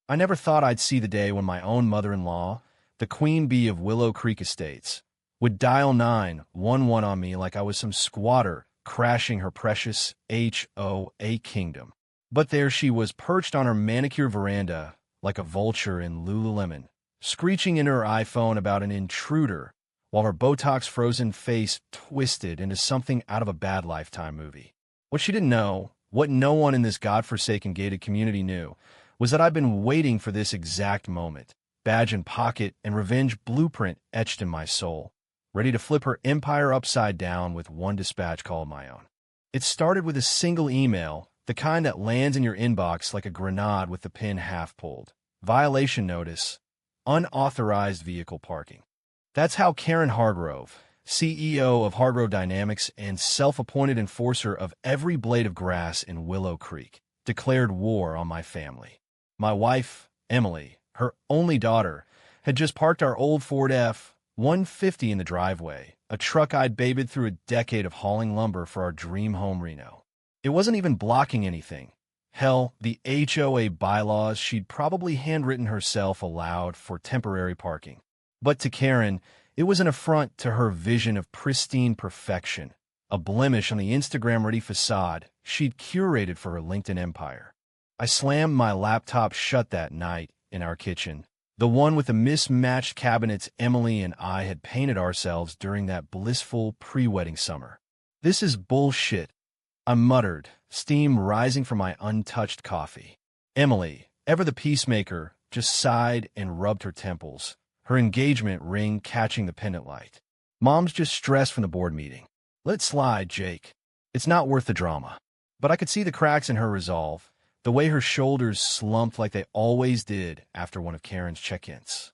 I never thought I'd see the day when my own mother-in-law, the queen bee of Willow Creek Estates, would dial 911 on me like I was some squatter crashing her precious HOA kingdom. But there she was perched on her manicure veranda like a vulture in Lululemon, screeching into her iPhone about an intruder while her Botox-frozen face twisted into something out of a bad Lifetime movie. What she didn't know, what no one in this godforsaken gated community knew, was that I'd been waiting for this exact moment, badge in pocket and revenge blueprint etched in my soul, ready to flip her empire upside down with one dispatch call of my own. It started with a single email, the kind that lands in your inbox like a grenade with the pin half pulled. Violation notice, unauthorized vehicle parking. That's how Karen Hargrove, CEO of Hargrove Dynamics and self-appointed enforcer of every blade of grass in Willow Creek, declared war on my family. My wife, Emily, her only daughter, had just parked our old Ford F-150 in the driveway, a truck I'd babied through a decade of hauling lumber for our dream home Reno. It wasn't even blocking anything. Hell, the HOA bylaws she'd probably handwritten herself allowed for temporary parking. But to Karen, it was an affront to her vision of pristine perfection, a blemish on the Instagram-ready facade she'd curated for her LinkedIn empire. I slammed my laptop shut that night in our kitchen, the one with the mismatched cabinets Emily and I had painted ourselves during that blissful pre-wedding summer. "This is bullshit," I muttered, steam rising from my untouched coffee. Emily, ever the peacemaker, just sighed and rubbed her temples, her engagement ring catching the pendant light. "Mom's just stressed from the board meeting. Let it slide, Jake. It's not worth the drama." But I could see the cracks in her resolve, the way her shoulders slumped like they always did after one of Karen's check-ins.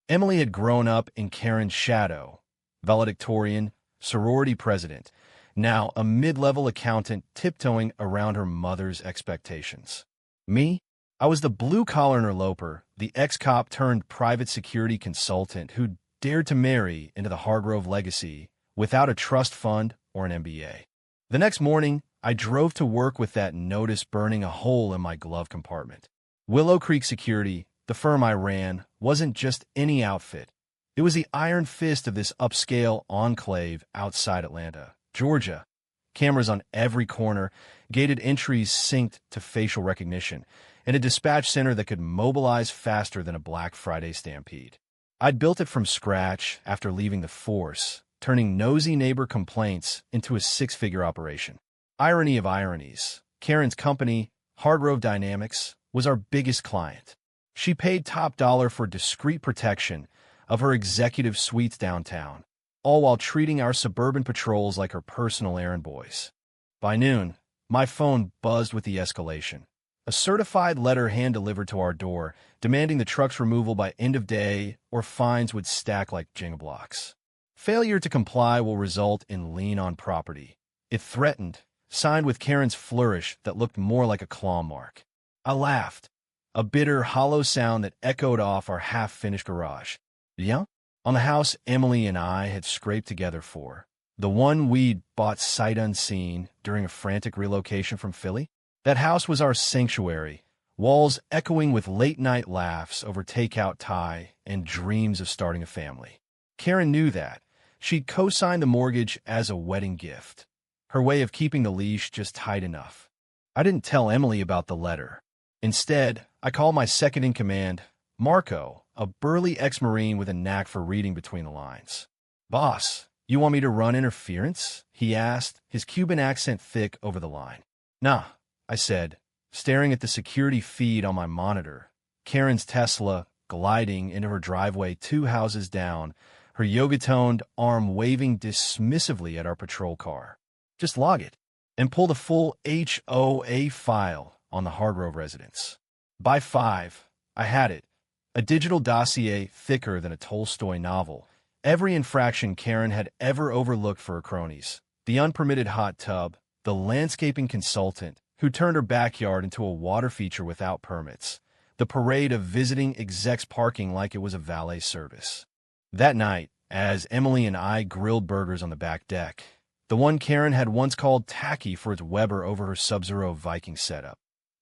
Emily had grown up in Karen's shadow, valedictorian, sorority president, now a mid-level accountant tiptoeing around her mother's expectations. Me? I was the blue-collar interloper, the ex-cop turned private security consultant who dared to marry into the Hargrove legacy without a trust fund or an MBA. The next morning, I drove to work with that notice burning a hole in my glove compartment. Willow Creek Security, the firm I ran, wasn't just any outfit. It was the iron fist of this upscale enclave outside Atlanta, Georgia. Cameras on every corner, gated entries synced to facial recognition, and a dispatch center that could mobilize faster than a Black Friday stampede. I'd built it from scratch after leaving the force, turning nosy neighbor complaints into a six-figure operation. Irony of ironies, Karen's company, Hargrove Dynamics, was our biggest client. She paid top dollar for discreet protection of her executive suites downtown, all while treating our suburban patrols like her personal errand boys. By noon, my phone buzzed with the escalation. A certified letter hand-delivered to our door, demanding the truck's removal by end of day, or fines would stack like Jenga blocks. Failure to comply will result in lien on property. It threatened, signed with Karen's flourish that looked more like a claw mark. I laughed, a bitter, hollow sound that echoed off our half-finished garage. Yeah? On the house Emily and I had scraped together for, the one we'd bought sight unseen during a frantic relocation from Philly. That house was our sanctuary, walls echoing with late-night laughs over takeout Thai and dreams of starting a family. Karen knew that. She'd co-signed the mortgage as a wedding gift, her way of keeping the leash just tight enough. I didn't tell Emily about the letter. Instead, I called my second-in-command, Marco, a burly ex-Marine with a knack for reading between the lines. "Boss, you want me to run interference?" he asked, his Cuban accent thick over the line. "Nah," I said, staring at the security feed on my monitor. Karen's Tesla gliding into her driveway 2 houses down, her yoga-toned arm waving dismissively at our patrol car. "Just log it and pull the full HOA file on the Hargrove residence." By 5, I had it, a digital dossier thicker than a Tolstoy novel, every infraction Karen had ever overlooked for her cronies, the unpermitted hot tub, the landscaping consultant who turned her backyard into a water feature without permits, the parade of visiting execs parking like it was a valet service. That night, as Emily and I grilled burgers on the back deck, the one Karen had once called tacky for its Weber over her Sub-Zero Viking setup,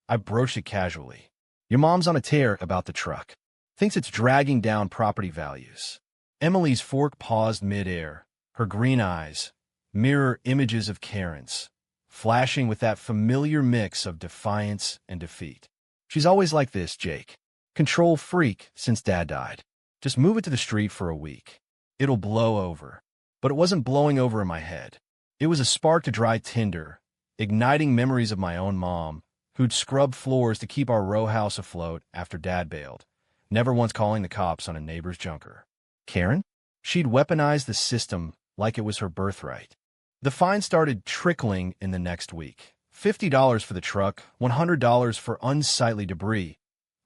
I broached it casually. Your mom's on a tear about the truck. Thinks it's dragging down property values. Emily's fork paused midair, her green eyes, mirror images of Karen's, flashing with that familiar mix of defiance and defeat. She's always like this, Jake. Control freak since Dad died. Just move it to the street for a week. It'll blow over. But it wasn't blowing over in my head. It was a spark to dry tinder, igniting memories of my own mom, who'd scrub floors to keep our row house afloat after Dad bailed, never once calling the cops on a neighbor's junker. Karen? She'd weaponized the system like it was her birthright. The fine started trickling in the next week. $50 for the truck, $100 for unsightly debris,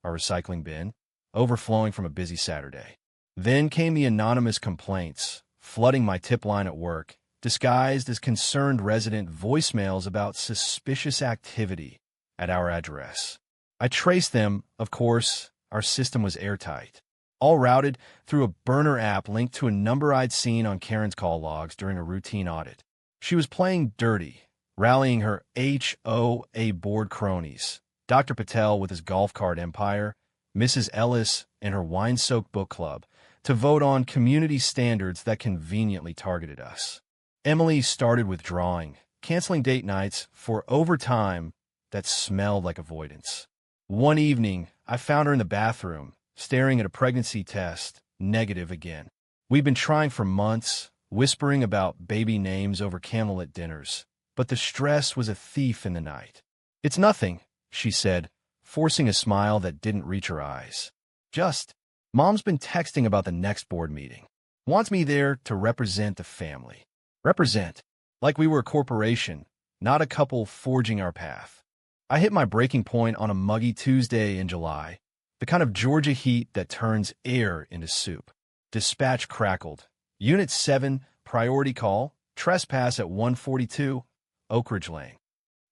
our recycling bin, overflowing from a busy Saturday. Then came the anonymous complaints, flooding my tip line at work, disguised as concerned resident voicemails about suspicious activity at our address. I traced them, of course, our system was airtight. All routed through a burner app linked to a number I'd seen on Karen's call logs during a routine audit. She was playing dirty, rallying her HOA board cronies, Dr. Patel with his golf cart empire, Mrs. Ellis and her wine-soaked book club, to vote on community standards that conveniently targeted us. Emily started withdrawing, canceling date nights for overtime that smelled like avoidance. One evening, I found her in the bathroom, staring at a pregnancy test, negative again. We'd been trying for months, whispering about baby names over candlelit dinners, but the stress was a thief in the night. It's nothing, she said, forcing a smile that didn't reach her eyes. Just, Mom's been texting about the next board meeting. Wants me there to represent the family. Represent, like we were a corporation, not a couple forging our path. I hit my breaking point on a muggy Tuesday in July, the kind of Georgia heat that turns air into soup. Dispatch crackled. Unit 7, priority call, trespass at 142, Oak Ridge Lane.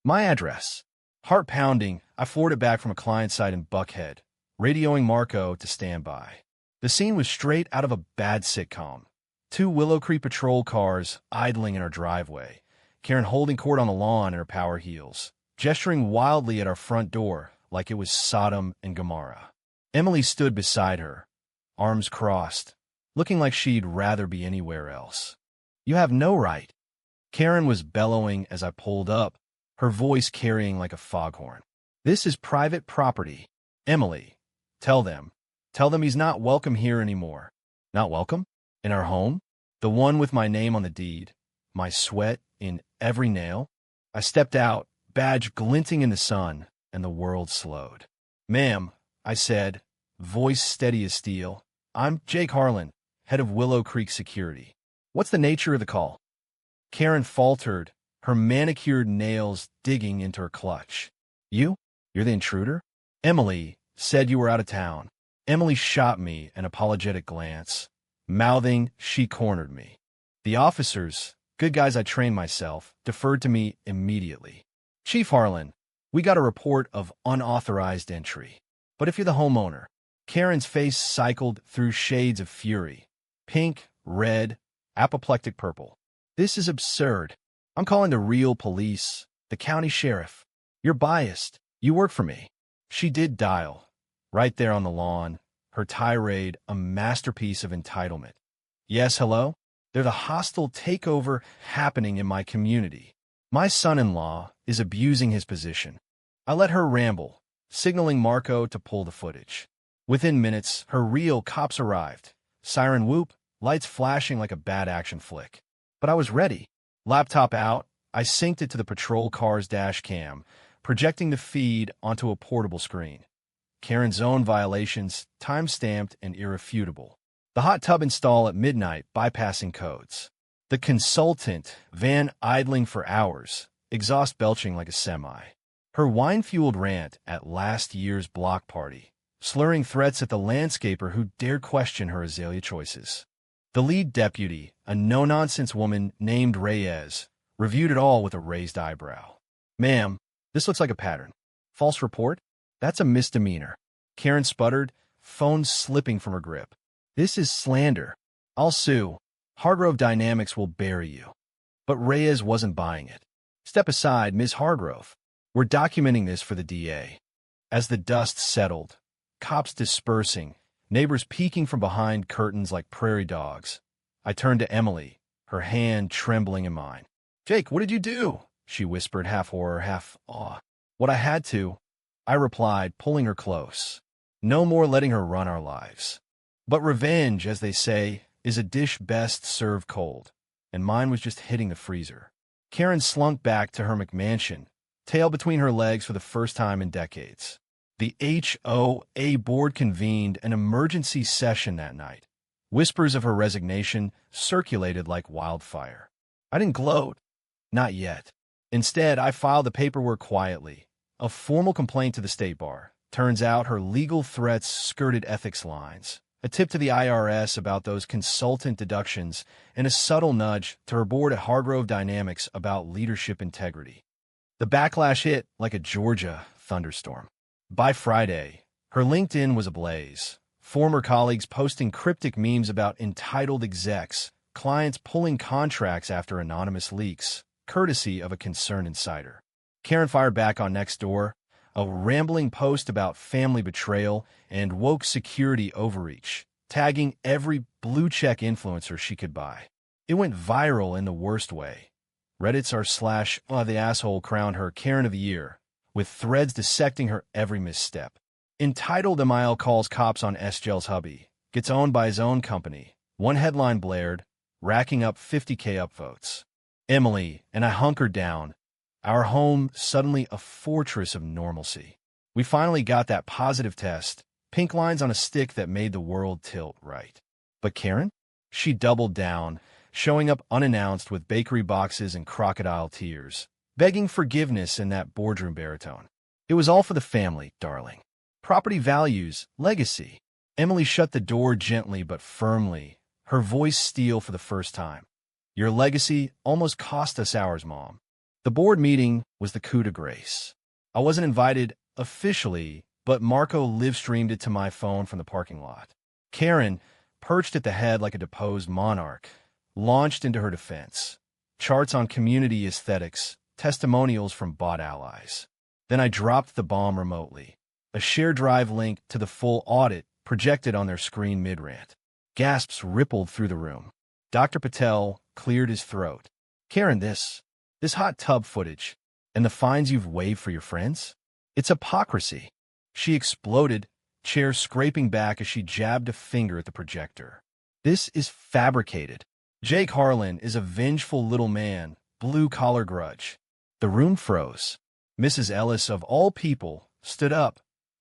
My address. Heart pounding, I floored it back from a client site in Buckhead, radioing Marco to stand by. The scene was straight out of a bad sitcom. 2 Willow Creek patrol cars idling in our driveway, Karen holding court on the lawn in her power heels, gesturing wildly at our front door like it was Sodom and Gomorrah. Emily stood beside her, arms crossed, looking like she'd rather be anywhere else. You have no right. Karen was bellowing as I pulled up, her voice carrying like a foghorn. This is private property. Emily, tell them he's not welcome here anymore. Not welcome? In our home? The one with my name on the deed, my sweat in every nail? I stepped out, badge glinting in the sun, and the world slowed. Ma'am, I said, voice steady as steel, I'm Jake Harlan, head of Willow Creek Security. What's the nature of the call? Karen faltered, her manicured nails digging into her clutch. You're the intruder? Emily said you were out of town. Emily shot me an apologetic glance, mouthing she cornered me. The officers, good guys I trained myself, deferred to me immediately. Chief Harlan, we got a report of unauthorized entry. But if you're the homeowner, Karen's face cycled through shades of fury. Pink, red, apoplectic purple. This is absurd. I'm calling the real police, the county sheriff. You're biased. You work for me. She did dial. Right there on the lawn, her tirade a masterpiece of entitlement. Yes, hello? There's a hostile takeover happening in my community. My son-in-law is abusing his position. I let her ramble, signaling Marco to pull the footage. Within minutes, her real cops arrived. Siren whoop, lights flashing like a bad action flick. But I was ready. Laptop out, I synced it to the patrol car's dash cam, projecting the feed onto a portable screen. Karen's own violations, time-stamped and irrefutable. The hot tub install at midnight, bypassing codes. The consultant, van idling for hours, exhaust belching like a semi. Her wine-fueled rant at last year's block party, slurring threats at the landscaper who dared question her azalea choices. The lead deputy, a no-nonsense woman named Reyes, reviewed it all with a raised eyebrow. Ma'am, this looks like a pattern. False report? That's a misdemeanor. Karen sputtered, phone slipping from her grip. This is slander. I'll sue. Hargrove Dynamics will bury you. But Reyes wasn't buying it. Step aside, Ms. Hargrove. We're documenting this for the DA. As the dust settled, cops dispersing, neighbors peeking from behind curtains like prairie dogs, I turned to Emily, her hand trembling in mine. "Jake, what did you do?" she whispered, half horror, half awe. "What I had to," I replied, pulling her close. "No more letting her run our lives. But revenge, as they say, is a dish best served cold, and mine was just hitting the freezer." Karen slunk back to her McMansion, tail between her legs for the first time in decades. The HOA board convened an emergency session that night. Whispers of her resignation circulated like wildfire. I didn't gloat. Not yet. Instead, I filed the paperwork quietly. A formal complaint to the State Bar. Turns out her legal threats skirted ethics lines. A tip to the IRS about those consultant deductions, and a subtle nudge to her board at Hargrove Dynamics about leadership integrity. The backlash hit like a Georgia thunderstorm. By Friday, her LinkedIn was ablaze. Former colleagues posting cryptic memes about entitled execs, clients pulling contracts after anonymous leaks, courtesy of a concerned insider. Karen fired back on Nextdoor, a rambling post about family betrayal and woke security overreach, tagging every blue-check influencer she could buy. It went viral in the worst way. Reddit's r/the asshole crowned her Karen of the Year, with threads dissecting her every misstep. Entitled Emil calls cops on SGL's hubby, gets owned by his own company. One headline blared, racking up 50K upvotes. Emily and I hunkered down, our home suddenly a fortress of normalcy. We finally got that positive test, pink lines on a stick that made the world tilt right. But Karen? She doubled down, showing up unannounced with bakery boxes and crocodile tears, begging forgiveness in that boardroom baritone. It was all for the family, darling. Property values, legacy. Emily shut the door gently but firmly, her voice steel for the first time. Your legacy almost cost us ours, Mom. The board meeting was the coup de grace. I wasn't invited officially, but Marco live-streamed it to my phone from the parking lot. Karen, perched at the head like a deposed monarch, launched into her defense. Charts on community aesthetics, testimonials from bot allies. Then I dropped the bomb remotely. A shared drive link to the full audit projected on their screen mid-rant. Gasps rippled through the room. Dr. Patel cleared his throat. Karen, this hot tub footage, and the fines you've waived for your friends? It's hypocrisy. She exploded, chair scraping back as she jabbed a finger at the projector. This is fabricated. Jake Harlan is a vengeful little man, blue-collar grudge. The room froze. Mrs. Ellis, of all people, stood up,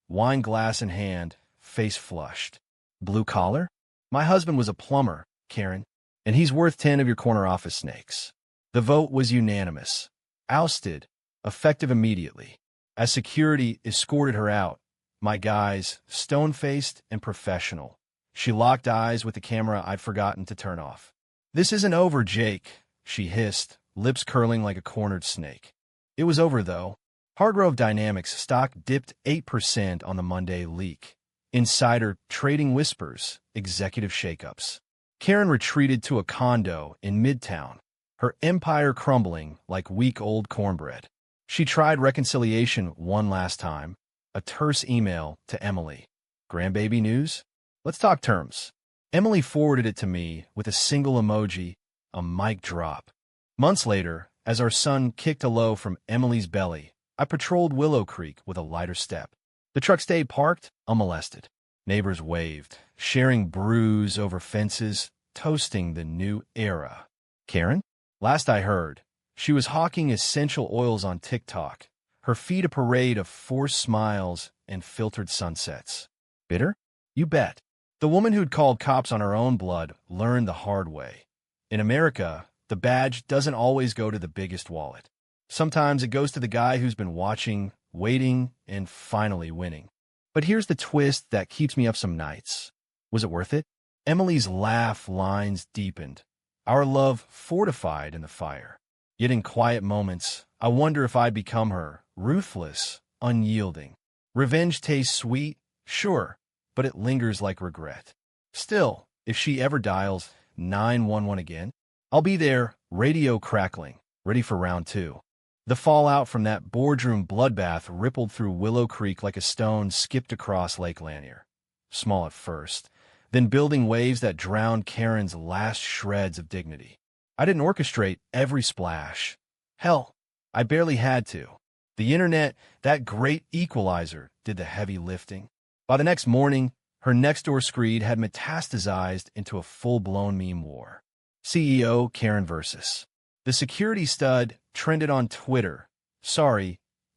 wine glass in hand, face flushed. Blue collar? My husband was a plumber, Karen, and he's worth 10 of your corner office snakes. The vote was unanimous. Ousted, effective immediately. As security escorted her out, my guys, stone-faced and professional. She locked eyes with the camera I'd forgotten to turn off. This isn't over, Jake, she hissed, lips curling like a cornered snake. It was over, though. Hargrove Dynamics stock dipped 8% on the Monday leak. Insider trading whispers, executive shakeups. Karen retreated to a condo in Midtown, her empire crumbling like week-old cornbread. She tried reconciliation one last time, a terse email to Emily. Grandbaby news? Let's talk terms. Emily forwarded it to me with a single emoji, a mic drop. Months later, as our son kicked hello from Emily's belly, I patrolled Willow Creek with a lighter step. The truck stayed parked, unmolested. Neighbors waved, sharing brews over fences, toasting the new era. Karen? Last I heard, she was hawking essential oils on TikTok, her feed a parade of forced smiles and filtered sunsets. Bitter? You bet. The woman who'd called cops on her own blood learned the hard way. In America, the badge doesn't always go to the biggest wallet. Sometimes it goes to the guy who's been watching, waiting, and finally winning. But here's the twist that keeps me up some nights. Was it worth it? Emily's laugh lines deepened, our love fortified in the fire. Yet in quiet moments, I wonder if I'd become her, ruthless, unyielding. Revenge tastes sweet, sure, but it lingers like regret. Still, if she ever dials 911 again, I'll be there, radio crackling, ready for round 2. The fallout from that boardroom bloodbath rippled through Willow Creek like a stone skipped across Lake Lanier. Small at first, then building waves that drowned Karen's last shreds of dignity. I didn't orchestrate every splash. Hell, I barely had to. The internet, that great equalizer, did the heavy lifting. By the next morning, her next-door screed had metastasized into a full-blown meme war. CEO Karen versus. The security stud trended on Twitter,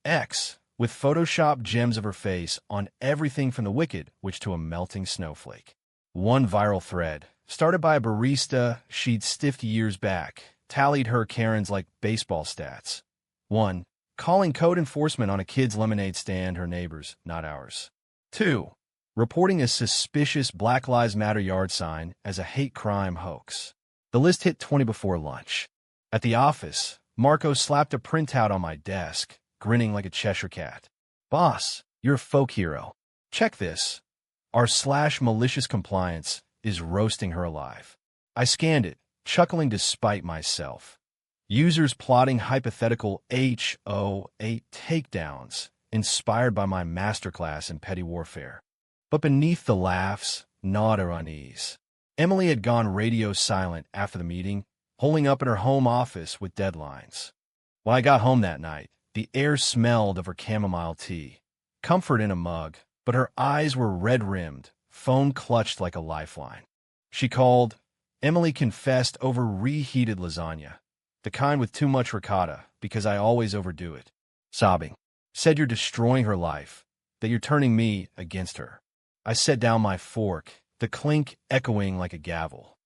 X, with Photoshop gems of her face on everything from the Wicked Witch to a melting snowflake. One viral thread, started by a barista she'd stiffed years back, tallied her Karen's like baseball stats. 1. Calling code enforcement on a kid's lemonade stand her neighbor's, not ours. 2. Reporting a suspicious Black Lives Matter yard sign as a hate crime hoax. The list hit 20 before lunch. At the office, Marco slapped a printout on my desk, grinning like a Cheshire cat. Boss, you're a folk hero. Check this. R/malicious compliance is roasting her alive. I scanned it, chuckling despite myself. Users plotting hypothetical HO8 takedowns, inspired by my masterclass in petty warfare. But beneath the laughs, gnawed her unease. Emily had gone radio silent after the meeting, holing up in her home office with deadlines. When I got home that night, the air smelled of her chamomile tea. Comfort in a mug, but her eyes were red-rimmed, phone clutched like a lifeline. She called. Emily confessed over reheated lasagna, the kind with too much ricotta, because I always overdo it. Sobbing. Said you're destroying her life, that you're turning me against her. I set down my fork, the clink echoing like a gavel.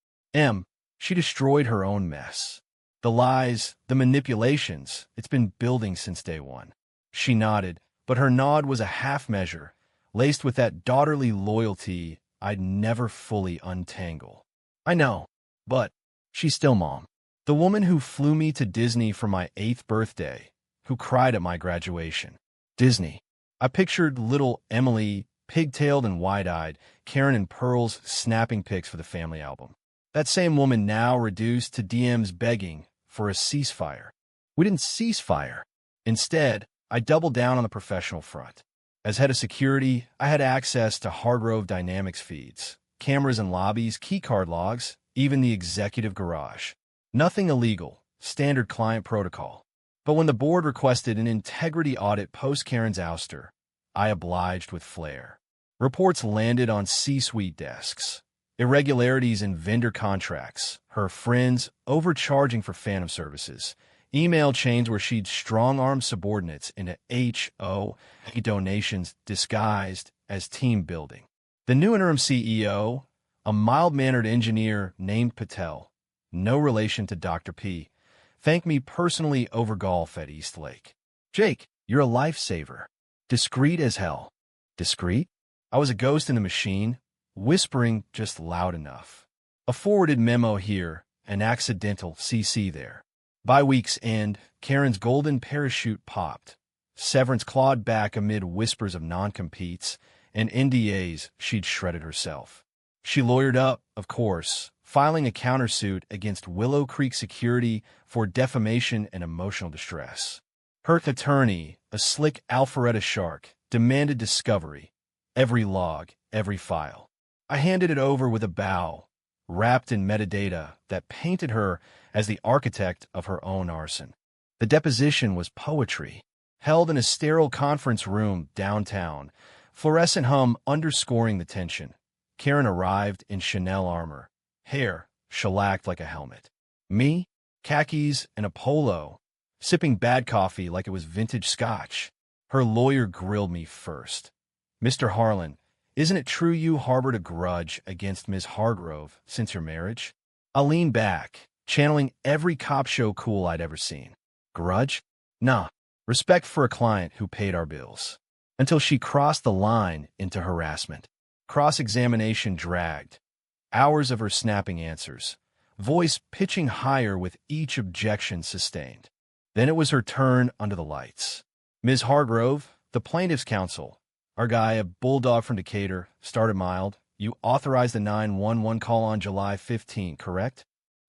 She destroyed her own mess. The lies, the manipulations, it's been building since day one. She nodded, but her nod was a half measure, laced with that daughterly loyalty I'd never fully untangle. I know, but she's still Mom. The woman who flew me to Disney for my 8th birthday, who cried at my graduation. Disney. I pictured little Emily, pigtailed and wide-eyed, Karen and Pearl's snapping pics for the family album. That same woman now reduced to DMs begging for a ceasefire. We didn't cease fire. Instead, I doubled down on the professional front. As head of security, I had access to Hargrove Dynamics feeds, cameras in lobbies, keycard logs, even the executive garage. Nothing illegal, standard client protocol. But when the board requested an integrity audit post-Karen's ouster, I obliged with flair. Reports landed on C-suite desks. Irregularities in vendor contracts, her friends overcharging for phantom services, email chains where she'd strong-armed subordinates into HO donations disguised as team building. The new interim CEO, a mild-mannered engineer named Patel, no relation to Dr. P, thanked me personally over golf at East Lake. Jake, you're a lifesaver. Discreet as hell. Discreet? I was a ghost in the machine, whispering just loud enough. A forwarded memo here, an accidental CC there. By week's end, Karen's golden parachute popped. Severance clawed back amid whispers of non-competes and NDAs she'd shredded herself. She lawyered up, of course, filing a countersuit against Willow Creek Security for defamation and emotional distress. Her attorney, a slick Alpharetta shark, demanded discovery. Every log, every file. I handed it over with a bow, wrapped in metadata that painted her as the architect of her own arson. The deposition was poetry, held in a sterile conference room downtown, fluorescent hum underscoring the tension. Karen arrived in Chanel armor, hair shellacked like a helmet. Me, khakis and a polo, sipping bad coffee like it was vintage scotch. Her lawyer grilled me first. Mr. Harlan, isn't it true you harbored a grudge against Ms. Hargrove since your marriage? I leaned back, channeling every cop show cool I'd ever seen. Grudge? Nah. Respect for a client who paid our bills. Until she crossed the line into harassment. Cross-examination dragged. Hours of her snapping answers, voice pitching higher with each objection sustained. Then it was her turn under the lights. Ms. Hargrove, the plaintiff's counsel, our guy, a bulldog from Decatur, started mild. You authorized the 911 call on July 15, correct?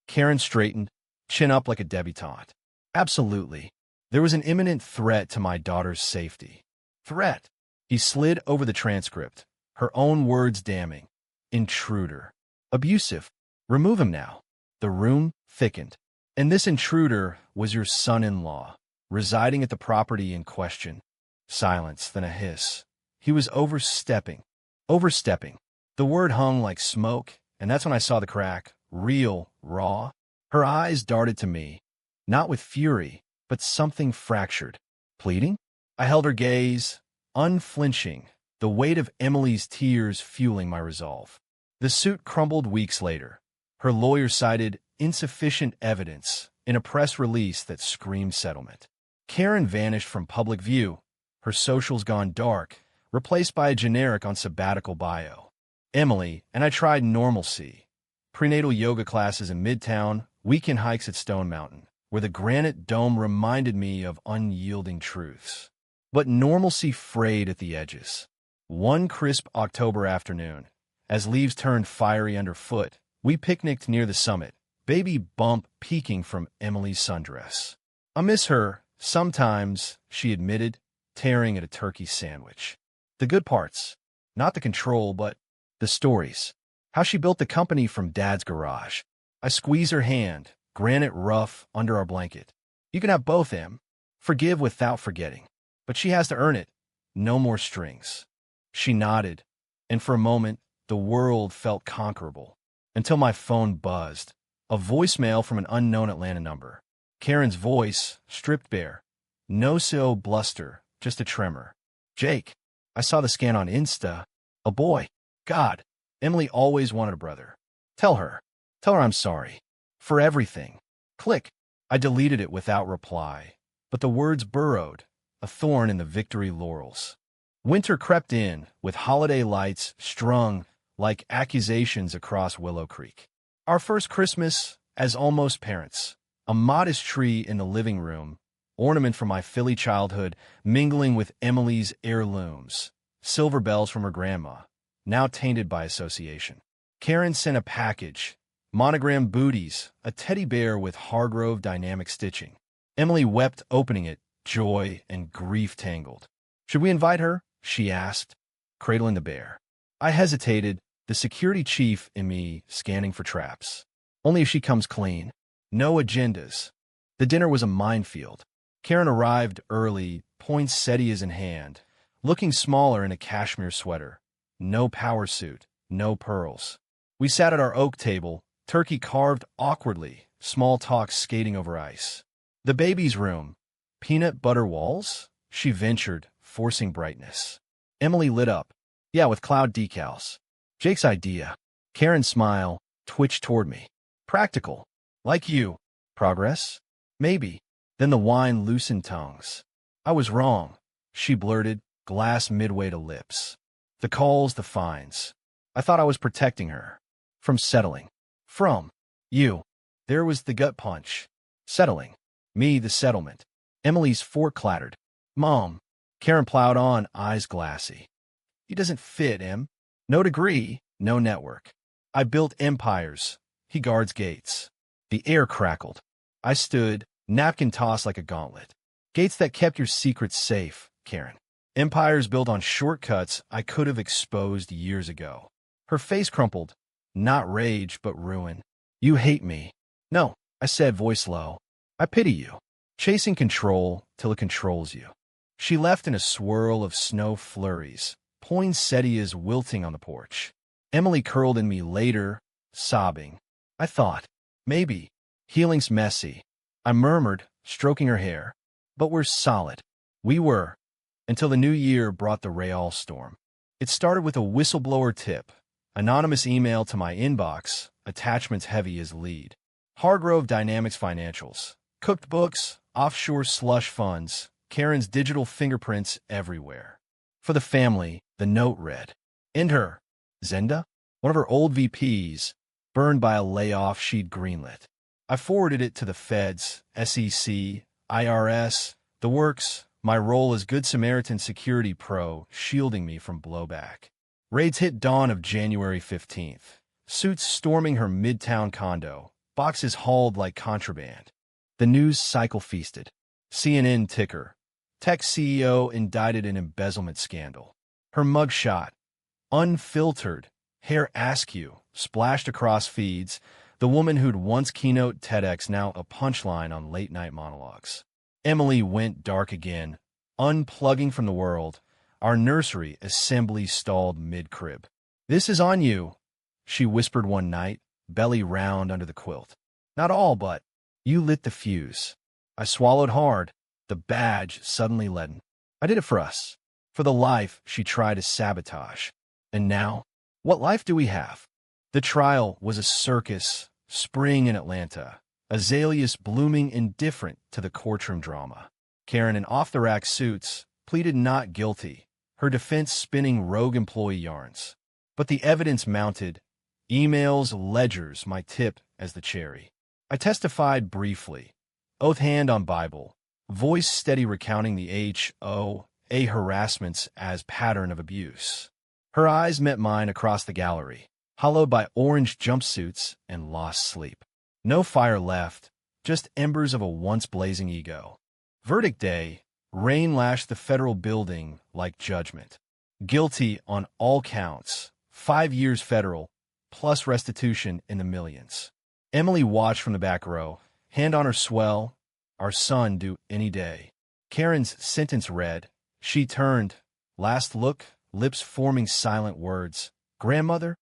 Karen straightened, chin up like a debutante. Absolutely. There was an imminent threat to my daughter's safety. Threat. He slid over the transcript, her own words damning. Intruder. Abusive. Remove him now. The room thickened. And this intruder was your son-in-law, residing at the property in question. Silence, then a hiss. He was overstepping. Overstepping. The word hung like smoke, and that's when I saw the crack. Real, raw. Her eyes darted to me, not with fury, but something fractured. Pleading? I held her gaze, unflinching, the weight of Emily's tears fueling my resolve. The suit crumbled weeks later. Her lawyer cited insufficient evidence in a press release that screamed settlement. Karen vanished from public view, her socials gone dark, replaced by a generic on sabbatical bio. Emily and I tried normalcy, prenatal yoga classes in Midtown, weekend hikes at Stone Mountain, where the granite dome reminded me of unyielding truths. But normalcy frayed at the edges. One crisp October afternoon, as leaves turned fiery underfoot, we picnicked near the summit, baby bump peeking from Emily's sundress. I miss her, sometimes, she admitted, tearing at a turkey sandwich. The good parts. Not the control, but the stories. How she built the company from Dad's garage. I squeeze her hand, granite rough under our blanket. You can have both, Em. Forgive without forgetting. But she has to earn it. No more strings. She nodded, and for a moment, the world felt conquerable. Until my phone buzzed. A voicemail from an unknown Atlanta number. Karen's voice, stripped bare. No so bluster, just a tremor. Jake. I saw the scan on Insta. A boy. God. Emily always wanted a brother. Tell her. Tell her I'm sorry. For everything. Click. I deleted it without reply. But the words burrowed, a thorn in the victory laurels. Winter crept in, with holiday lights strung like accusations across Willow Creek. Our first Christmas, as almost parents. A modest tree in the living room, ornament from my Philly childhood, mingling with Emily's heirlooms. Silver bells from her grandma, now tainted by association. Karen sent a package, monogrammed booties, a teddy bear with Hargrove dynamic stitching. Emily wept opening it, joy and grief tangled. Should we invite her? She asked, cradling the bear. I hesitated, the security chief in me scanning for traps. Only if she comes clean. No agendas. The dinner was a minefield. Karen arrived early, poinsettias in hand, looking smaller in a cashmere sweater. No power suit, no pearls. We sat at our oak table, turkey carved awkwardly, small talk skating over ice. The baby's room. Peanut butter walls? She ventured, forcing brightness. Emily lit up. Yeah, with cloud decals. Jake's idea. Karen's smile twitched toward me. Practical. Like you. Progress? Maybe. Then the wine loosened tongues. I was wrong, she blurted, glass midway to lips. The calls, the fines. I thought I was protecting her. From settling. From you. There was the gut punch. Settling. Me, the settlement. Emily's fork clattered. Mom. Karen plowed on, eyes glassy. He doesn't fit, Em. No degree, no network. I built empires. He guards gates. The air crackled. I stood, napkin tossed like a gauntlet. Gates that kept your secrets safe, Karen. Empires built on shortcuts I could have exposed years ago. Her face crumpled. Not rage, but ruin. You hate me. No, I said, voice low. I pity you. Chasing control till it controls you. She left in a swirl of snow flurries, poinsettias wilting on the porch. Emily curled in me later, sobbing. I thought, maybe. Healing's messy. I murmured, stroking her hair. But we're solid. We were. Until the new year brought the Real storm. It started with a whistleblower tip. Anonymous email to my inbox, attachments heavy as lead. Hargrove Dynamics financials. Cooked books, offshore slush funds, Karen's digital fingerprints everywhere. For the family, the note read. And her, Zenda, one of her old VPs, burned by a layoff she'd greenlit. I forwarded it to the feds, SEC, IRS, the works, my role as Good Samaritan security pro, shielding me from blowback. Raids hit dawn of January 15th. Suits storming her midtown condo, boxes hauled like contraband. The news cycle feasted. CNN ticker. Tech CEO indicted in embezzlement scandal. Her mugshot. Unfiltered. Hair askew. Splashed across feeds. The woman who'd once keynote TEDx, now a punchline on late-night monologues. Emily went dark again. Unplugging from the world. Our nursery assembly stalled mid-crib. "This is on you," she whispered one night, belly round under the quilt. "Not all, but you lit the fuse." I swallowed hard, the badge suddenly leaden. I did it for us, for the life she tried to sabotage. And now, what life do we have? The trial was a circus, spring in Atlanta, azaleas blooming indifferent to the courtroom drama. Karen in off-the-rack suits pleaded not guilty, her defense spinning rogue employee yarns. But the evidence mounted, emails, ledgers, my tip as the cherry. I testified briefly, oath hand on Bible, voice steady recounting the HOA harassments as pattern of abuse. Her eyes met mine across the gallery, hollowed by orange jumpsuits and lost sleep. No fire left, just embers of a once blazing ego. Verdict day, rain lashed the federal building like judgment. Guilty on all counts, 5 years federal, plus restitution in the millions. Emily watched from the back row, hand on her swell, our son due any day. Karen's sentence read. She turned, last look, lips forming silent words. "Grandmother?"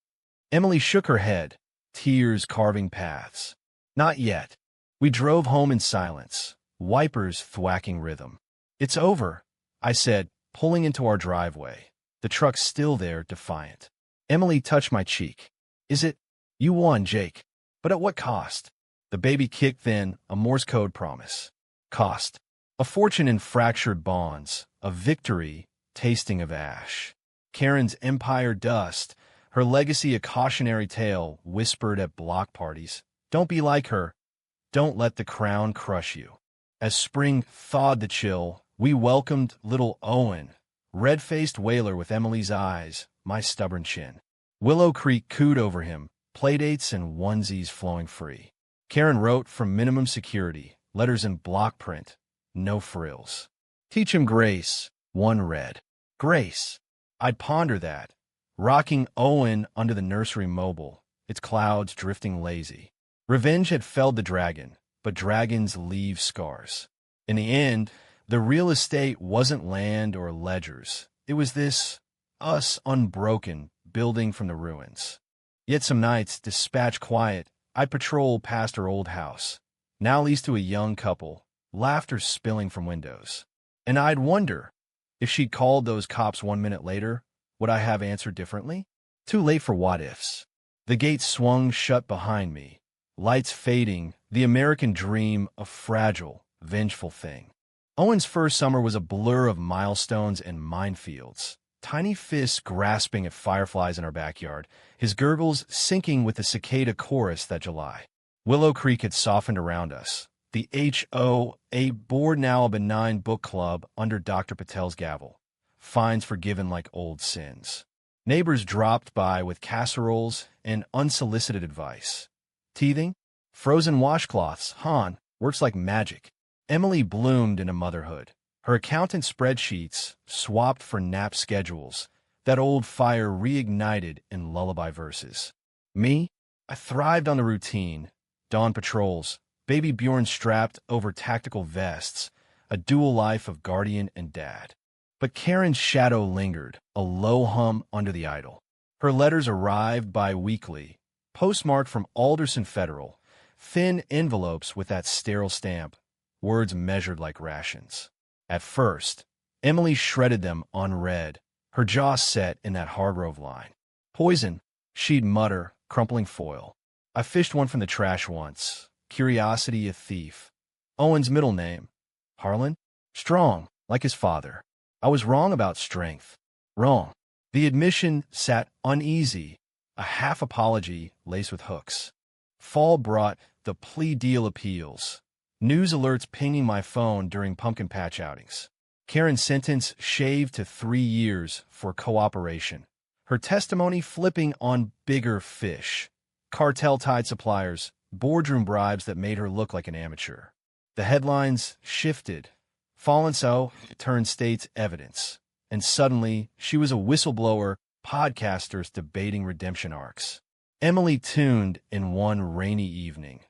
Emily shook her head, tears carving paths. "Not yet." We drove home in silence, wipers thwacking rhythm. "It's over," I said, pulling into our driveway. The truck still there, defiant. Emily touched my cheek. "Is it? You won, Jake. But at what cost?" The baby kicked, then a Morse code promise. Cost. A fortune in fractured bonds, a victory tasting of ash. Karen's empire dust, her legacy a cautionary tale whispered at block parties. Don't be like her. Don't let the crown crush you. As spring thawed the chill, we welcomed little Owen, red-faced whaler with Emily's eyes, my stubborn chin. Willow Creek cooed over him, playdates and onesies flowing free. Karen wrote from minimum security, letters in block print, no frills. "Teach him grace," one read. Grace. I'd ponder that, rocking Owen under the nursery mobile, its clouds drifting lazy. Revenge had felled the dragon, but dragons leave scars. In the end, the real estate wasn't land or ledgers. It was this, us unbroken, building from the ruins. Yet some nights, dispatched quiet, I'd patrol past her old house, now leased to a young couple, laughter spilling from windows. And I'd wonder, if she'd called those cops 1 minute later, would I have answered differently? Too late for what-ifs. The gate swung shut behind me, lights fading, the American dream a fragile, vengeful thing. Owen's first summer was a blur of milestones and minefields. Tiny fists grasping at fireflies in our backyard, his gurgles syncing with the cicada chorus that July. Willow Creek had softened around us. The HOA board now a benign book club under Dr. Patel's gavel. Fines forgiven like old sins. Neighbors dropped by with casseroles and unsolicited advice. Teething? Frozen washcloths. Han, works like magic. Emily bloomed into motherhood. Her accountant spreadsheets swapped for nap schedules. That old fire reignited in lullaby verses. Me? I thrived on the routine. Dawn patrols, baby Bjorn strapped over tactical vests, a dual life of guardian and dad. But Karen's shadow lingered, a low hum under the idol. Her letters arrived bi-weekly, postmarked from Alderson Federal, thin envelopes with that sterile stamp, words measured like rations. At first, Emily shredded them unread, her jaw set in that Hargrove line. Poison, she'd mutter, crumpling foil. I fished one from the trash once. Curiosity a thief. Owen's middle name. Harlan? Strong, like his father. I was wrong about strength. Wrong. The admission sat uneasy, a half apology laced with hooks. Fall brought the plea deal appeals. News alerts pinging my phone during pumpkin patch outings. Karen's sentence shaved to 3 years for cooperation. Her testimony flipping on bigger fish. Cartel-tied suppliers, boardroom bribes that made her look like an amateur. The headlines shifted, Fallen so turned state's evidence, and suddenly she was a whistleblower, podcasters debating redemption arcs. Emily tuned in one rainy evening,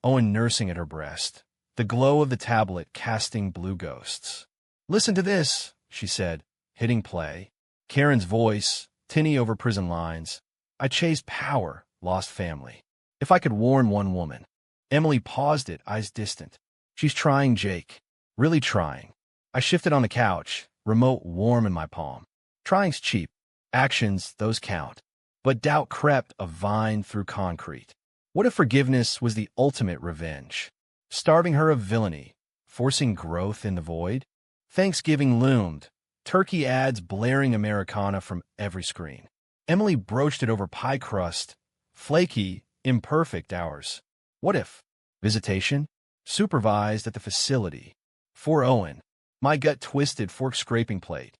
Owen nursing at her breast, the glow of the tablet casting blue ghosts. "Listen to this," she said, hitting play. Karen's voice, tinny over prison lines. "I chased power, lost family. If I could warn one woman." Emily paused it, eyes distant. "She's trying, Jake. Really trying." I shifted on the couch, remote warm in my palm. Trying's cheap. Actions, those count. But doubt crept a vine through concrete. What if forgiveness was the ultimate revenge? Starving her of villainy, forcing growth in the void? Thanksgiving loomed, turkey ads blaring Americana from every screen. Emily broached it over pie crust, flaky, imperfect hours. What if? Visitation? Supervised at the facility. For Owen. My gut twisted, fork scraping plate.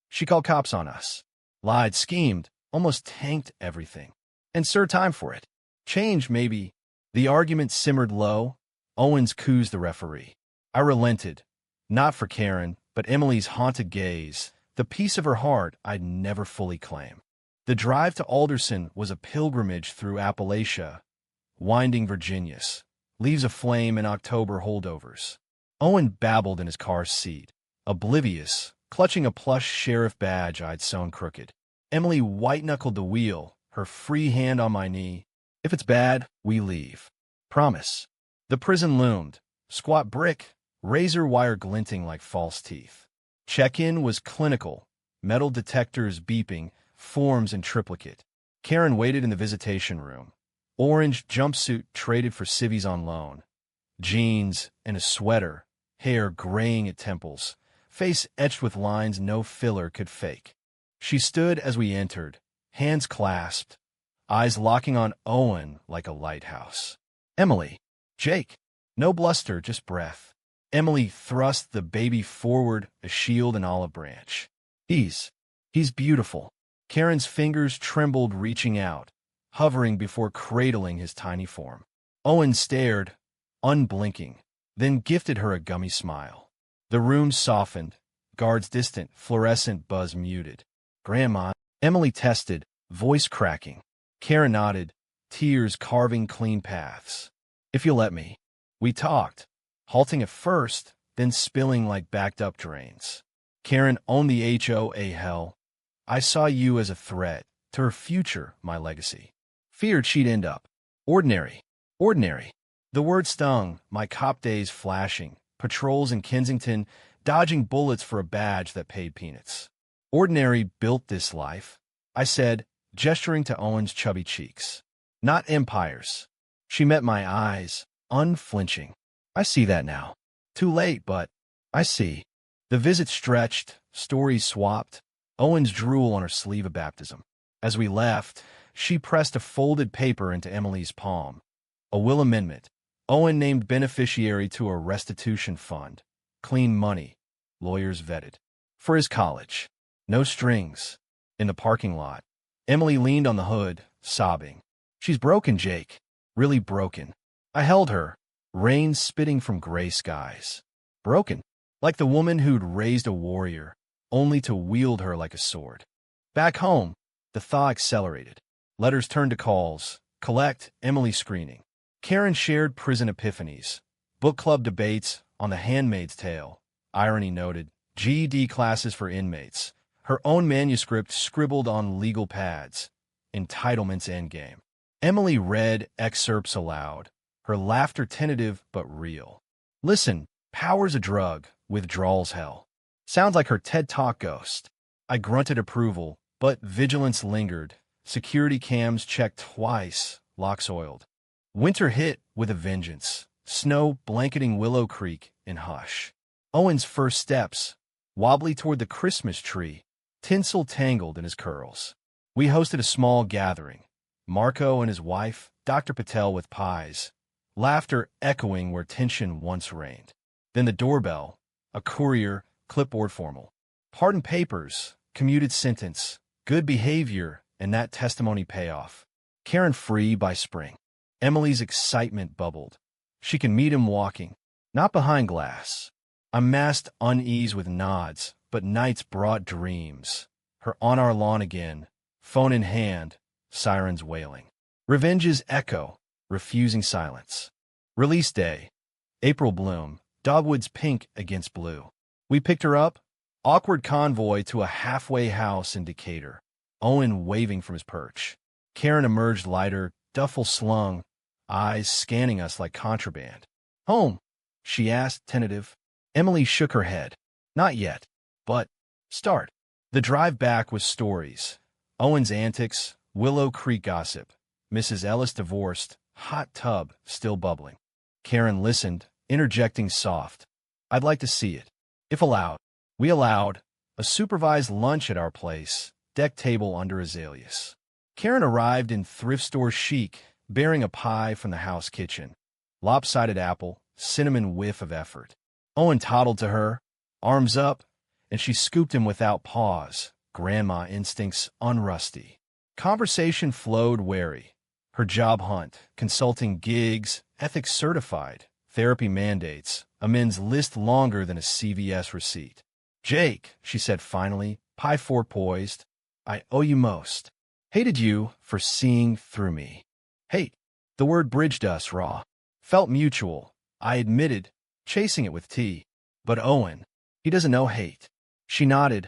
She called cops on us. Lied, schemed, almost tanked everything. And served time for it. Change, maybe. The argument simmered low. Owens coos the referee. I relented. Not for Karen, but Emily's haunted gaze, the piece of her heart I'd never fully claim. The drive to Alderson was a pilgrimage through Appalachia, winding Virginia's, leaves aflame in October holdovers. Owen babbled in his car's seat, oblivious, clutching a plush sheriff badge I'd sewn crooked. Emily white-knuckled the wheel, her free hand on my knee. "If it's bad, we leave. Promise." The prison loomed, squat brick, razor wire glinting like false teeth. Check-in was clinical, metal detectors beeping, forms in triplicate. Karen waited in the visitation room. Orange jumpsuit traded for civvies on loan. Jeans and a sweater, hair graying at temples, face etched with lines no filler could fake. She stood as we entered, hands clasped, eyes locking on Owen like a lighthouse. "Emily." "Jake." No bluster, just breath. Emily thrust the baby forward, a shield and olive branch. He's beautiful." Karen's fingers trembled, reaching out, hovering before cradling his tiny form. Owen stared, unblinking, then gifted her a gummy smile. The room softened, guards distant, fluorescent buzz muted. "Grandma," Emily tested, voice cracking. Karen nodded, tears carving clean paths. "If you'll let me." We talked, halting at first, then spilling like backed-up drains. Karen owned the HOA hell. I saw you as a threat to her future, my legacy. Feared she'd end up ordinary. Ordinary. The word stung, my cop days flashing, patrols in Kensington, dodging bullets for a badge that paid peanuts. Ordinary built this life, I said, gesturing to Owen's chubby cheeks. Not empires. She met my eyes, unflinching. I see that now. Too late, but I see. The visit stretched, stories swapped, Owen's drool on her sleeve of baptism. As we left, she pressed a folded paper into Emily's palm. A will amendment. Owen named beneficiary to a restitution fund. Clean money. Lawyers vetted. For his college. No strings. In the parking lot. Emily leaned on the hood, sobbing. She's broken, Jake. Really broken. I held her, rain spitting from gray skies. Broken. Like the woman who'd raised a warrior, only to wield her like a sword. Back home, the thaw accelerated. Letters turned to calls. Collect, Emily screening. Karen shared prison epiphanies. Book club debates on The Handmaid's Tale. Irony noted. GED classes for inmates. Her own manuscript scribbled on legal pads. Entitlements endgame. Emily read excerpts aloud, her laughter tentative but real. Listen, power's a drug, withdrawal's hell. Sounds like her TED Talk ghost. I grunted approval, but vigilance lingered. Security cams checked twice, locks oiled. Winter hit with a vengeance, snow blanketing Willow Creek in hush. Owen's first steps, wobbly toward the Christmas tree, tinsel tangled in his curls. We hosted a small gathering. Marco and his wife, Dr. Patel with pies, laughter echoing where tension once reigned. Then the doorbell, a courier, clipboard formal. Pardon papers, commuted sentence, good behavior, and that testimony payoff. Karen free by spring. Emily's excitement bubbled. She can meet him walking, not behind glass. I masked unease with nods, but nights brought dreams. Her on our lawn again, phone in hand, sirens wailing. Revenge's echo, refusing silence. Release day. April bloom, dogwoods pink against blue. We picked her up, awkward convoy to a halfway house in Decatur. Owen waving from his perch. Karen emerged lighter, duffel slung, eyes scanning us like contraband. Home? She asked, tentative. Emily shook her head. Not yet. But, start. The drive back was stories. Owen's antics, Willow Creek gossip, Mrs. Ellis divorced, hot tub still bubbling. Karen listened, interjecting soft. I'd like to see it. If allowed. We allowed. A supervised lunch at our place, deck table under azaleas. Karen arrived in thrift store chic, bearing a pie from the house kitchen. Lopsided apple, cinnamon whiff of effort. Owen toddled to her, arms up, and she scooped him without pause, grandma instincts unrusty. Conversation flowed wary. Her job hunt, consulting gigs, ethics certified, therapy mandates, a men's list longer than a CVS receipt. Jake, she said finally, pie fork poised, I owe you most. Hated you for seeing through me. Hate. The word bridged us raw. Felt mutual, I admitted, chasing it with tea. But Owen, he doesn't know hate. She nodded,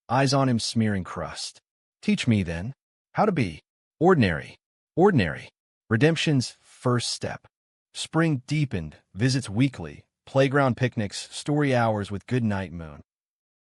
eyes on him smearing crust. Teach me, then, how to be ordinary. Ordinary. Redemption's first step. Spring deepened, visits weekly, playground picnics, story hours with good night moon.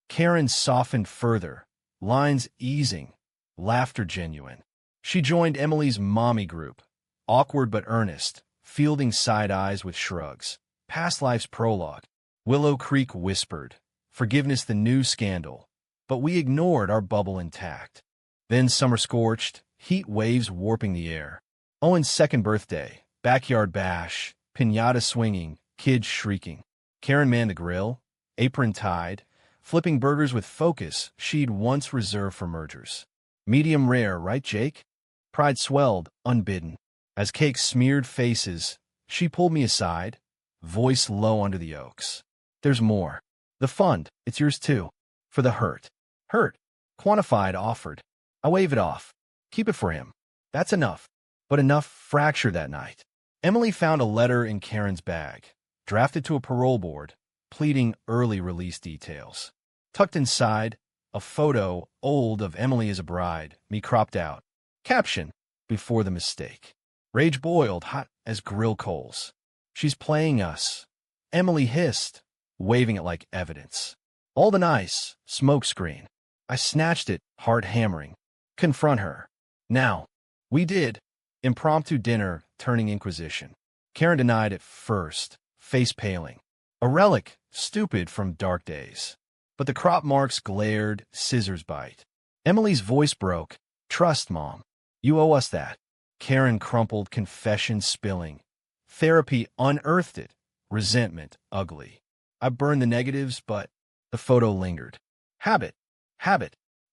Karen softened further, lines easing, laughter genuine. She joined Emily's mommy group, awkward but earnest, fielding side eyes with shrugs. Past life's prologue. Willow Creek whispered, forgiveness the new scandal. But we ignored our bubble intact. Then summer scorched, heat waves warping the air. Owen's second birthday, backyard bash, piñata swinging, kids shrieking. Karen manned the grill, apron tied, flipping burgers with focus she'd once reserved for mergers. Medium rare, right, Jake? Pride swelled, unbidden. As cake smeared faces, she pulled me aside, voice low under the oaks. There's more. The fund, it's yours too. For the hurt. Hurt. Quantified, offered. I wave it off. Keep it for him. That's enough. But enough fracture that night. Emily found a letter in Karen's bag, drafted to a parole board, pleading early release details. Tucked inside, a photo, old, of Emily as a bride, me cropped out. Caption, before the mistake. Rage boiled, hot as grill coals. She's playing us. Emily hissed, waving it like evidence. All the nice, smoke screen. I snatched it, heart hammering. Confront her. Now. We did. Impromptu dinner, turning inquisition. Karen denied at first, face paling. A relic, stupid from dark days. But the crop marks glared, scissors bite. Emily's voice broke. Trust, Mom. You owe us that. Karen crumpled, confession spilling. Therapy unearthed it. Resentment, ugly. I burned the negatives, but the photo lingered. Habit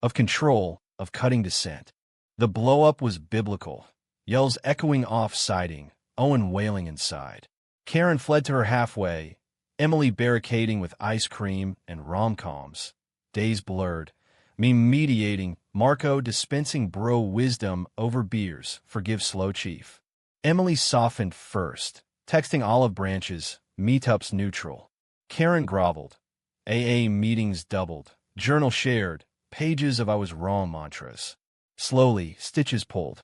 of control, of cutting dissent. The blow-up was biblical. Yells echoing off-siding, Owen wailing inside. Karen fled to her halfway, Emily barricading with ice cream and rom-coms. Days blurred, me mediating, Marco dispensing bro wisdom over beers, forgive slow chief. Emily softened first, texting olive branches, meetups neutral. Karen groveled. AA meetings doubled, journal shared, pages of I was wrong mantras. Slowly, stitches pulled.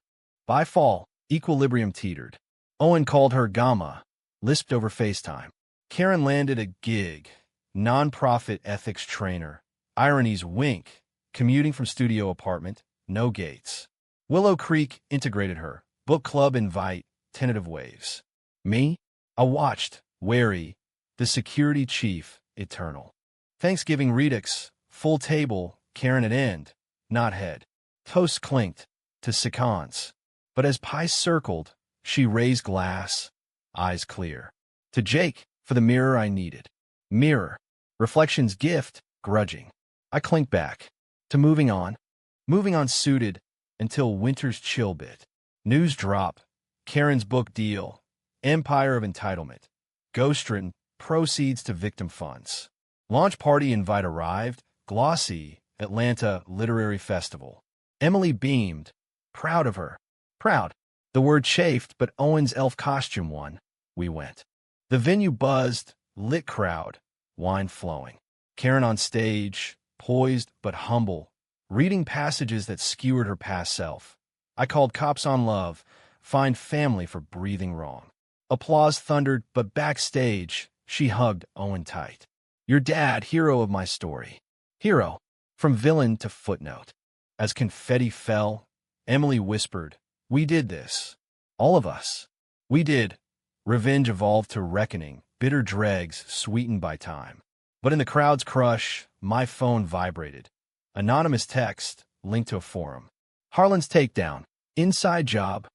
By fall, equilibrium teetered. Owen called her Gamma, lisped over FaceTime. Karen landed a gig, non-profit ethics trainer. Irony's wink, commuting from studio apartment, no gates. Willow Creek integrated her. Book club invite, tentative waves. Me? I watched, wary, the security chief, eternal. Thanksgiving redux, full table, Karen at end, not head. Toast clinked, to seconds. But as pie circled, she raised glass, eyes clear. To Jake, for the mirror I needed. Mirror, reflection's gift, grudging. I clinked back. To moving on suited, until winter's chill bit. News drop, Karen's book deal, Empire of Entitlement. Ghostwritten, proceeds to victim funds. Launch party invite arrived. Glossy, Atlanta Literary Festival. Emily beamed. Proud of her. Proud. The word chafed, but Owen's elf costume won. We went. The venue buzzed, lit crowd, wine flowing. Karen on stage, poised but humble, reading passages that skewered her past self. I called cops on love, fined family for breathing wrong. Applause thundered, but backstage, she hugged Owen tight. Your dad, hero of my story. Hero. From villain to footnote. As confetti fell, Emily whispered, we did this. All of us. We did. Revenge evolved to reckoning, bitter dregs sweetened by time. But in the crowd's crush, my phone vibrated. Anonymous text, linked to a forum. Harlan's takedown. Inside job.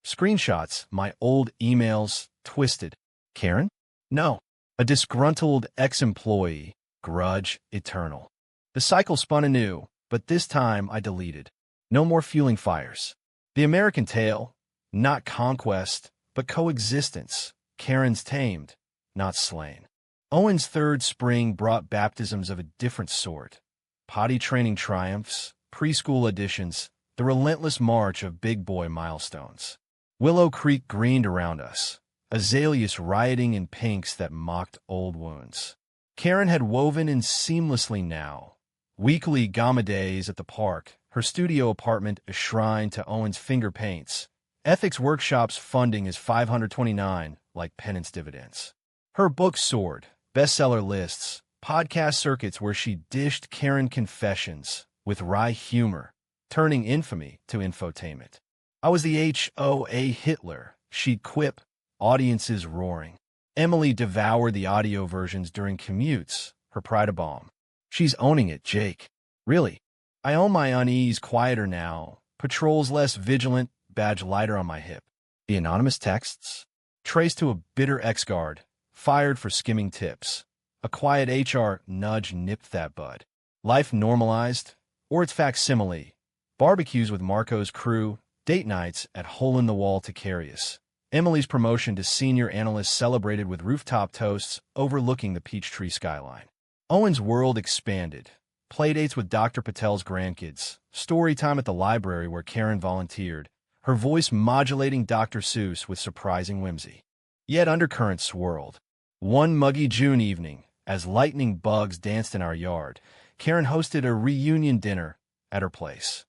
Screenshots, my old emails, twisted. Karen? No. A disgruntled ex-employee. Grudge eternal. The cycle spun anew, but this time I deleted. No more fueling fires. The American tale, not conquest, but coexistence. Karen's tamed, not slain. Owen's third spring brought baptisms of a different sort. Potty training triumphs, preschool additions, the relentless march of big boy milestones. Willow Creek greened around us, azaleas rioting in pinks that mocked old wounds. Karen had woven in seamlessly now. Weekly gamma days at the park, her studio apartment a shrine to Owen's finger paints. Ethics workshops funding is $529, like penance dividends. Her book soared, bestseller lists, podcast circuits where she dished Karen confessions with wry humor, turning infamy to infotainment. I was the HOA Hitler, she'd quip, audiences roaring. Emily devoured the audio versions during commutes, her pride a bomb. She's owning it, Jake. Really. I own my unease quieter now, patrols less vigilant, badge lighter on my hip. The anonymous texts? Traced to a bitter ex-guard, fired for skimming tips. A quiet HR nudge nipped that bud. Life normalized, or its facsimile. Barbecues with Marco's crew, date nights at hole-in-the-wall Ticarius. Emily's promotion to senior analyst celebrated with rooftop toasts overlooking the Peachtree skyline. Owen's world expanded. Playdates with Dr. Patel's grandkids. Story time at the library where Karen volunteered, her voice modulating Dr. Seuss with surprising whimsy. Yet undercurrents swirled. One muggy June evening, as lightning bugs danced in our yard, Karen hosted a reunion dinner at her place.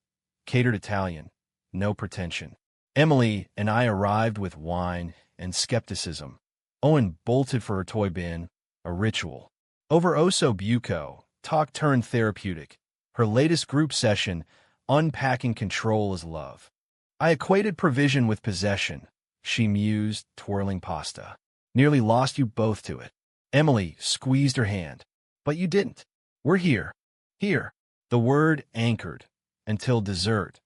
Catered Italian, no pretension. Emily and I arrived with wine and skepticism. Owen bolted for her toy bin, a ritual. Over Oso Buco, talk turned therapeutic. Her latest group session, unpacking control as love. I equated provision with possession, she mused, twirling pasta. Nearly lost you both to it. Emily squeezed her hand. But you didn't. We're here. Here. The word anchored. Until dessert.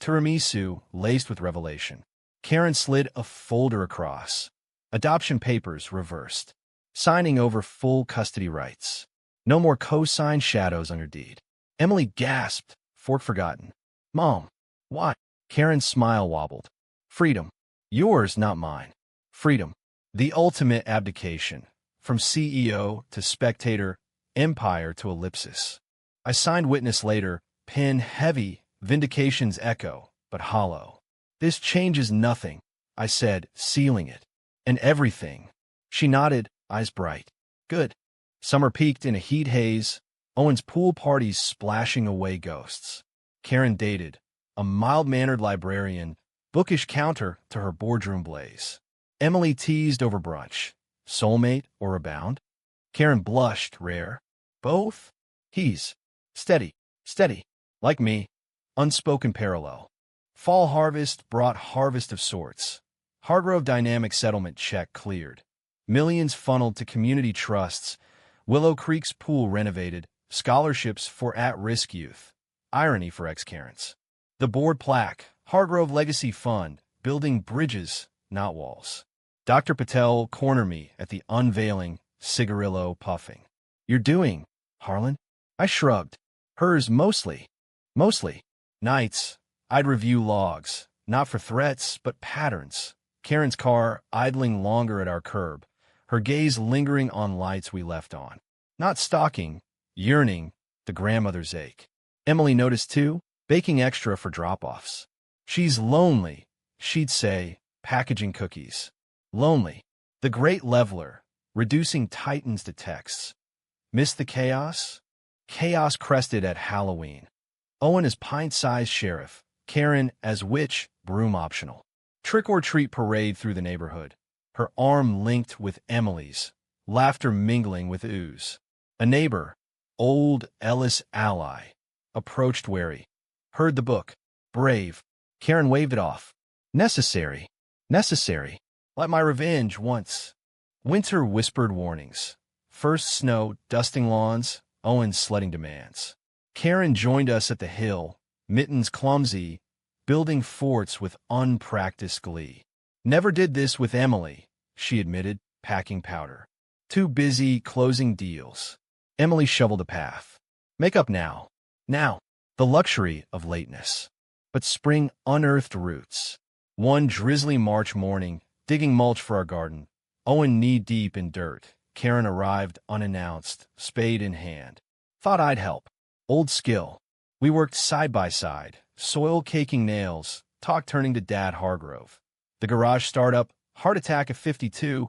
Tiramisu, laced with revelation. Karen slid a folder across. Adoption papers reversed. Signing over full custody rights. No more co-signed shadows on your deed. Emily gasped, fork forgotten. Mom, why? Karen's smile wobbled. Freedom. Yours, not mine. Freedom. The ultimate abdication. From CEO to spectator, empire to ellipsis. I signed witness later, pen heavy, vindication's echo, but hollow. This changes nothing, I said, sealing it. And everything. She nodded, eyes bright. Good. Summer peaked in a heat haze, Owen's pool parties splashing away ghosts. Karen dated, a mild-mannered librarian, bookish counter to her boardroom blaze. Emily teased over brunch. Soulmate or abound? Karen blushed, rare. Both? He's steady, steady, like me. Unspoken parallel. Fall harvest brought harvest of sorts. Hargrove Dynamic Settlement check cleared. Millions funneled to community trusts. Willow Creek's pool renovated. Scholarships for at-risk youth. Irony for ex-Karens. The board plaque. Hargrove Legacy Fund. Building bridges, not walls. Dr. Patel cornered me at the unveiling, cigarillo puffing. You're doing, Harlan? I shrugged. Hers mostly. Mostly. Nights, I'd review logs, not for threats, but patterns. Karen's car idling longer at our curb, her gaze lingering on lights we left on. Not stalking, yearning, the grandmother's ache. Emily noticed too, baking extra for drop-offs. She's lonely, she'd say, packaging cookies. Lonely. The great leveler, reducing titans to texts. Miss the chaos? Chaos crested at Halloween. Owen as pint-sized sheriff, Karen as witch, broom optional. Trick-or-treat parade through the neighborhood. Her arm linked with Emily's, laughter mingling with ooze. A neighbor, old Ellis ally, approached wary. Heard the book. Brave. Karen waved it off. Necessary. Necessary. Like my revenge once. Winter whispered warnings. First snow, dusting lawns, Owen's sledding demands. Karen joined us at the hill, mittens clumsy, building forts with unpracticed glee. Never did this with Emily, she admitted, packing powder. Too busy closing deals. Emily shoveled a path. Make up now. Now. The luxury of lateness. But spring unearthed roots. One drizzly March morning, digging mulch for our garden, Owen knee-deep in dirt. Karen arrived unannounced, spade in hand. Thought I'd help. Old skill. We worked side by side, soil caking nails, talk turning to Dad Hargrove. The garage startup, heart attack at 52,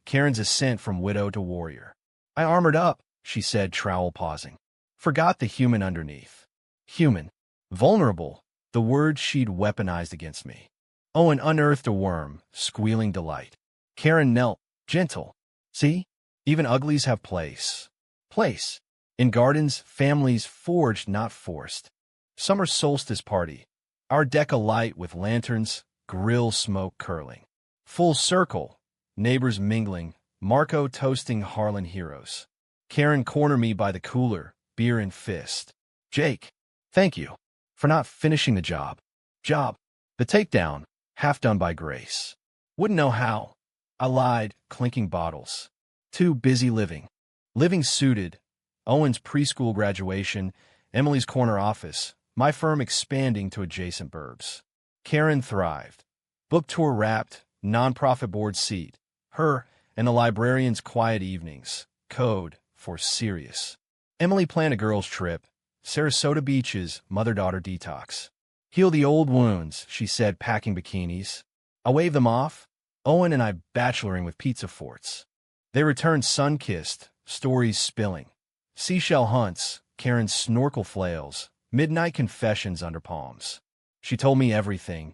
Karen's ascent from widow to warrior. I armored up, she said, trowel pausing. Forgot the human underneath. Human. Vulnerable, the word she'd weaponized against me. Owen unearthed a worm, squealing delight. Karen knelt, gentle. See? Even uglies have place. Place. In gardens, families forged, not forced. Summer solstice party. Our deck alight with lanterns, grill smoke curling. Full circle. Neighbors mingling. Marco toasting Harlan heroes. Karen corner me by the cooler, beer in fist. Jake. Thank you. For not finishing the job. The takedown, half done by grace. Wouldn't know how. I lied, clinking bottles. Too busy living. Living suited. Owen's preschool graduation, Emily's corner office, my firm expanding to adjacent burbs. Karen thrived. Book tour wrapped, nonprofit board seat. Her and the librarian's quiet evenings. Code for serious. Emily planned a girls' trip. Sarasota beaches, mother-daughter detox. Heal the old wounds, she said, packing bikinis. I waved them off. Owen and I bacheloring with pizza forts. They returned sun-kissed, stories spilling. Seashell hunts, Karen's snorkel flails, midnight confessions under palms. She told me everything.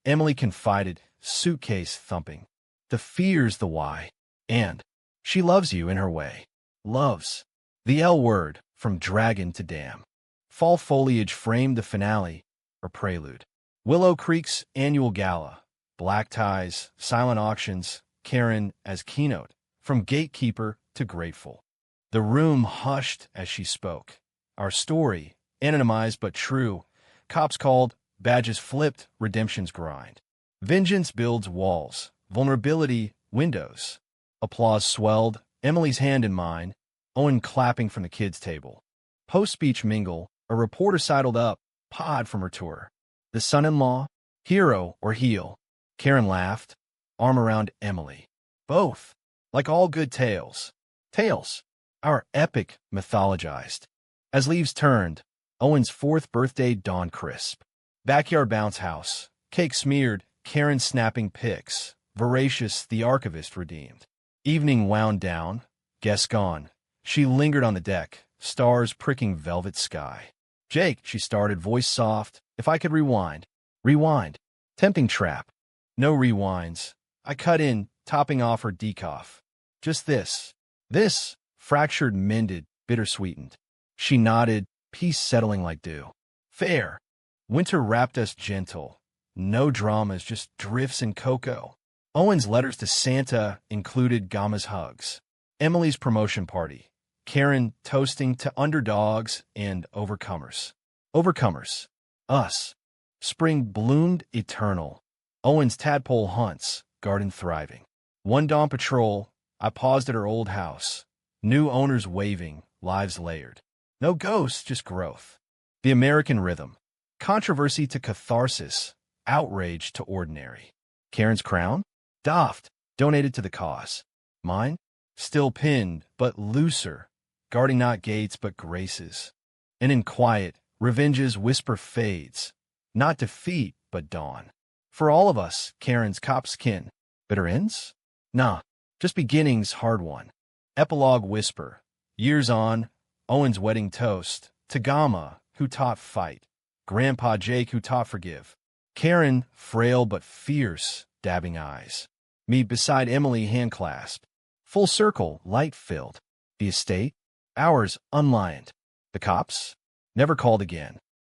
Emily confided, suitcase thumping. The fear's the why. And she loves you in her way. Loves. The L word, from dragon to dam. Fall foliage framed the finale, or prelude. Willow Creek's annual gala. Black ties, silent auctions, Karen as keynote. From gatekeeper to grateful. The room hushed as she spoke. Our story, anonymized but true. Cops called, badges flipped, redemption's grind. Vengeance builds walls, vulnerability, windows. Applause swelled, Emily's hand in mine, Owen clapping from the kids' table. Post-speech mingle, a reporter sidled up, pod from her tour. The son-in-law, hero or heel. Karen laughed, arm around Emily. Both, like all good tales. Tales. Our epic mythologized. As leaves turned, Owen's 4th birthday dawned crisp. Backyard bounce house, cake smeared, Karen snapping pics, voracious the archivist redeemed. Evening wound down, guests gone. She lingered on the deck, stars pricking velvet sky. Jake, she started, voice soft, if I could rewind. Rewind. Tempting trap. No rewinds. I cut in, topping off her decoff. Just this. This. Fractured, mended, bittersweetened. She nodded, peace settling like dew. Fair. Winter wrapped us gentle. No dramas, just drifts and cocoa. Owen's letters to Santa included Gama's hugs. Emily's promotion party. Karen toasting to underdogs and overcomers. Overcomers. Us. Spring bloomed eternal. Owen's tadpole hunts, garden thriving. One dawn patrol, I paused at her old house. New owners waving, lives layered. No ghosts, just growth. The American rhythm. Controversy to catharsis, outrage to ordinary. Karen's crown? Doffed, donated to the cause. Mine? Still pinned, but looser. guarding not gates but graces. And in quiet, revenge's whisper fades, not defeat but dawn. For all of us, Karen's copskin. Bitter ends? Nah, just beginnings hard won. Epilogue whisper. Years on, Owen's wedding toast. Tagama, who taught fight. Grandpa Jake, who taught forgive. Karen, frail but fierce, dabbing eyes. Me beside Emily, hand clasped. Full circle, light filled. The estate, ours unlioned. The cops, never called again.